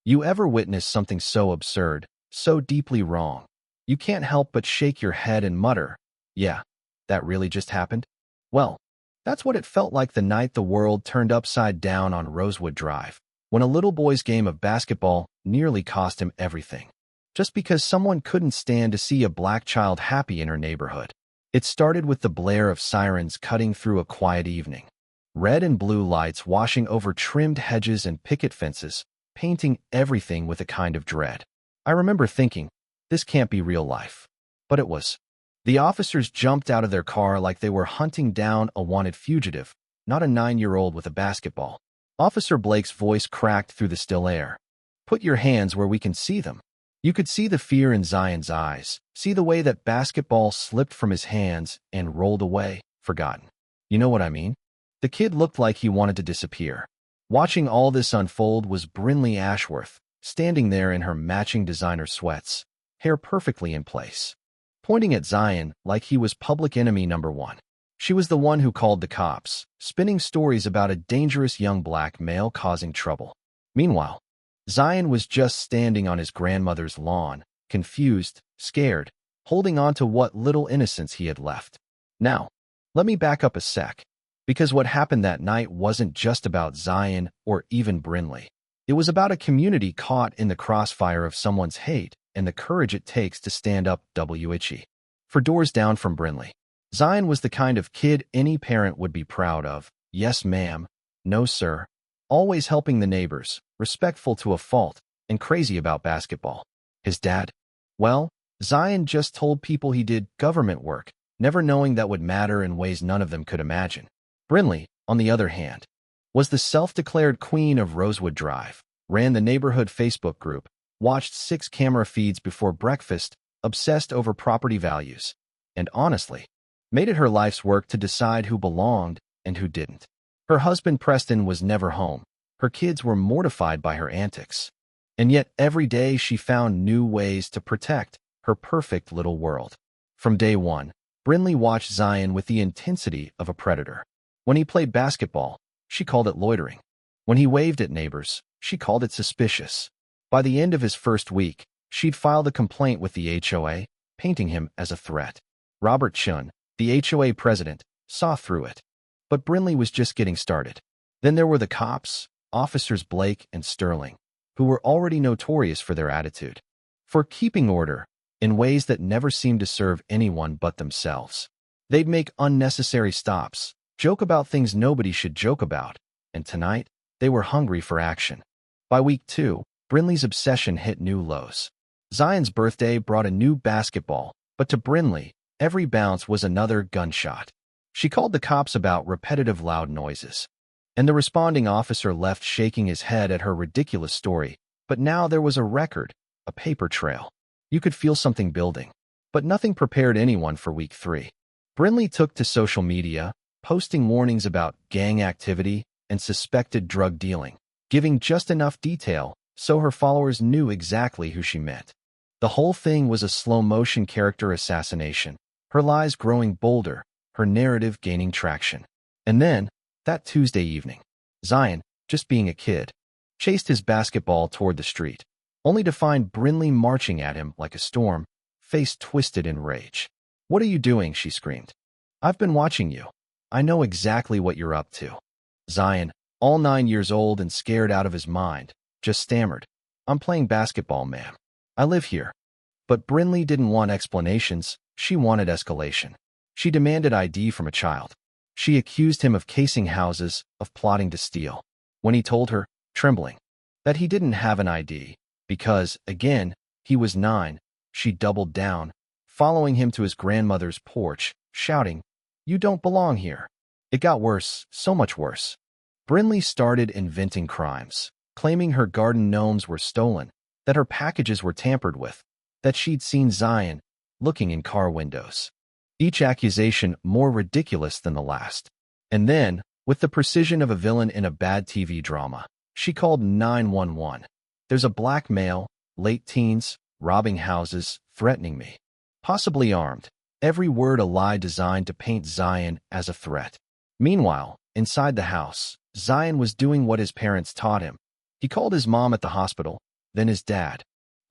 You ever witness something so absurd, so deeply wrong? You can't help but shake your head and mutter, yeah, that really just happened? Well, that's what it felt like the night the world turned upside down on Rosewood Drive, when a little boy's game of basketball nearly cost him everything, just because someone couldn't stand to see a black child happy in her neighborhood. It started with the blare of sirens cutting through a quiet evening. Red and blue lights washing over trimmed hedges and picket fences, painting everything with a kind of dread. I remember thinking, this can't be real life. But it was. The officers jumped out of their car like they were hunting down a wanted fugitive, not a 9-year-old with a basketball. Officer Blake's voice cracked through the still air. Put your hands where we can see them. You could see the fear in Zion's eyes, see the way that basketball slipped from his hands and rolled away, forgotten. You know what I mean? The kid looked like he wanted to disappear. Watching all this unfold was Brinley Ashworth, standing there in her matching designer sweats, hair perfectly in place, pointing at Zion like he was public enemy number one. She was the one who called the cops, spinning stories about a dangerous young black male causing trouble. Meanwhile, Zion was just standing on his grandmother's lawn, confused, scared, holding on to what little innocence he had left. Now, let me back up a sec, because what happened that night wasn't just about Zion or even Brinley. It was about a community caught in the crossfire of someone's hate and the courage it takes to stand up WHE. For doors down from Brinley, Zion was the kind of kid any parent would be proud of. Yes, ma'am. No, sir. Always helping the neighbors, respectful to a fault, and crazy about basketball. His dad? Well, Zion just told people he did government work, never knowing that would matter in ways none of them could imagine. Brinley, on the other hand, was the self-declared queen of Rosewood Drive, ran the neighborhood Facebook group, watched 6 camera feeds before breakfast, obsessed over property values, and honestly, made it her life's work to decide who belonged and who didn't. Her husband Preston was never home. Her kids were mortified by her antics. And yet every day she found new ways to protect her perfect little world. From day one, Brinley watched Zion with the intensity of a predator. When he played basketball, she called it loitering. When he waved at neighbors, she called it suspicious. By the end of his first week, she'd filed a complaint with the HOA, painting him as a threat. Robert Chun, the HOA president, saw through it. But Brinley was just getting started. Then there were the cops, Officers Blake and Sterling, who were already notorious for their attitude, for keeping order in ways that never seemed to serve anyone but themselves. They'd make unnecessary stops, joke about things nobody should joke about, and tonight, they were hungry for action. By week 2, Brinley's obsession hit new lows. Zion's birthday brought a new basketball, but to Brinley, every bounce was another gunshot. She called the cops about repetitive loud noises, and the responding officer left shaking his head at her ridiculous story. But now there was a record, a paper trail. You could feel something building, but nothing prepared anyone for week 3. Brinley took to social media, posting warnings about gang activity and suspected drug dealing, giving just enough detail so her followers knew exactly who she meant. The whole thing was a slow-motion character assassination, her lies growing bolder, her narrative gaining traction. And then, that Tuesday evening, Zion, just being a kid, chased his basketball toward the street, only to find Brinley marching at him like a storm, face twisted in rage. "What are you doing?" she screamed. "I've been watching you. I know exactly what you're up to." Zion, all 9 years old and scared out of his mind, just stammered, "I'm playing basketball, ma'am. I live here." But Brinley didn't want explanations, she wanted escalation. She demanded ID from a child. She accused him of casing houses, of plotting to steal. When he told her, trembling, that he didn't have an ID, because, again, he was 9, she doubled down, following him to his grandmother's porch, shouting, "You don't belong here." It got worse, so much worse. Brinley started inventing crimes, claiming her garden gnomes were stolen, that her packages were tampered with, that she'd seen Zion looking in car windows. Each accusation more ridiculous than the last. And then, with the precision of a villain in a bad TV drama, she called 911. "There's a black male, late teens, robbing houses, threatening me. Possibly armed." Every word a lie designed to paint Zion as a threat. Meanwhile, inside the house, Zion was doing what his parents taught him. He called his mom at the hospital, Then his dad.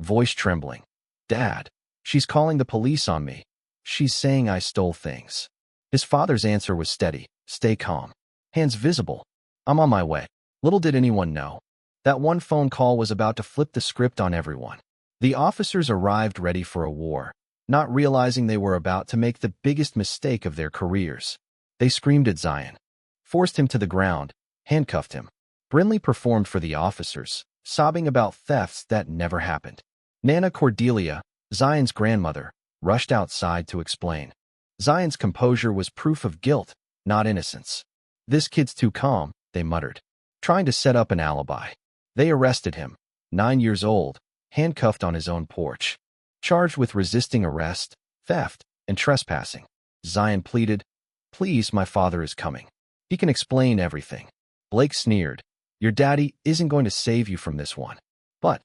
Voice trembling. Dad, she's calling the police on me. She's saying I stole things. His father's answer was steady. Stay calm. Hands visible. I'm on my way. Little did anyone know. That one phone call was about to flip the script on everyone. The officers arrived ready for a war, not realizing they were about to make the biggest mistake of their careers. They screamed at Zion, forced him to the ground, handcuffed him. Brinley performed for the officers, sobbing about thefts that never happened. Nana Cordelia, Zion's grandmother, rushed outside to explain. Zion's composure was proof of guilt, not innocence. This kid's too calm, they muttered, trying to set up an alibi. They arrested him, 9 years old, handcuffed on his own porch, charged with resisting arrest, theft, and trespassing. Zion pleaded, "Please, my father is coming. He can explain everything." Blake sneered, "Your daddy isn't going to save you from this one." But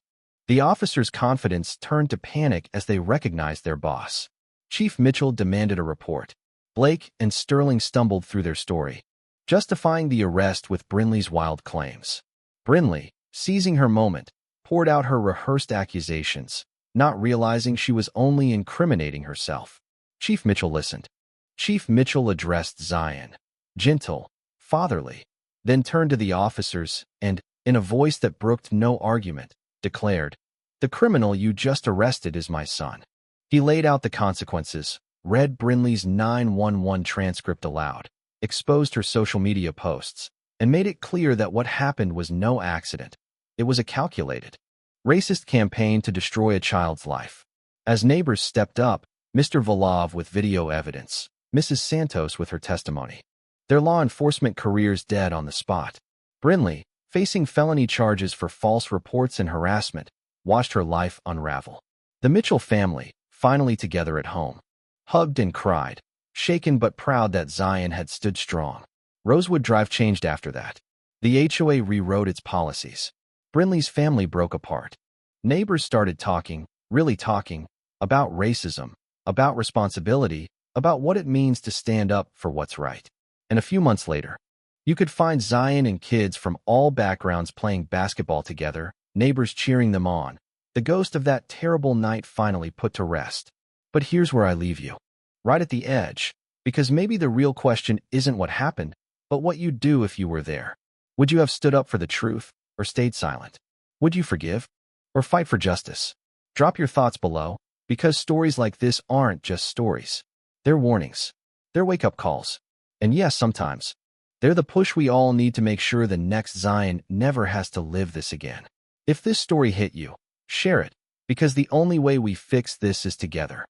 the officers' confidence turned to panic as they recognized their boss. Chief Mitchell demanded a report. Blake and Sterling stumbled through their story, justifying the arrest with Brinley's wild claims. Brinley, seizing her moment, poured out her rehearsed accusations, not realizing she was only incriminating herself. Chief Mitchell listened. Chief Mitchell addressed Zion, gentle, fatherly, then turned to the officers and, in a voice that brooked no argument, declared, "The criminal you just arrested is my son." He laid out the consequences, read Brinley's 911 transcript aloud, exposed her social media posts, and made it clear that what happened was no accident. It was a calculated, racist campaign to destroy a child's life. As neighbors stepped up, Mr. Volov with video evidence, Mrs. Santos with her testimony, their law enforcement careers dead on the spot. Brinley, facing felony charges for false reports and harassment, watched her life unravel. The Mitchell family, finally together at home, hugged and cried, shaken but proud that Zion had stood strong. Rosewood Drive changed after that. The HOA rewrote its policies. Brinley's family broke apart. Neighbors started talking, really talking, about racism, about responsibility, about what it means to stand up for what's right. And a few months later, you could find Zion and kids from all backgrounds playing basketball together, neighbors cheering them on. The ghost of that terrible night finally put to rest. But here's where I leave you. Right at the edge, because maybe the real question isn't what happened, but what you'd do if you were there. Would you have stood up for the truth, or stayed silent? Would you forgive, or fight for justice? Drop your thoughts below, because stories like this aren't just stories. They're warnings. They're wake-up calls. And yes, sometimes, they're the push we all need to make sure the next Zion never has to live this again. If this story hit you, share it, because the only way we fix this is together.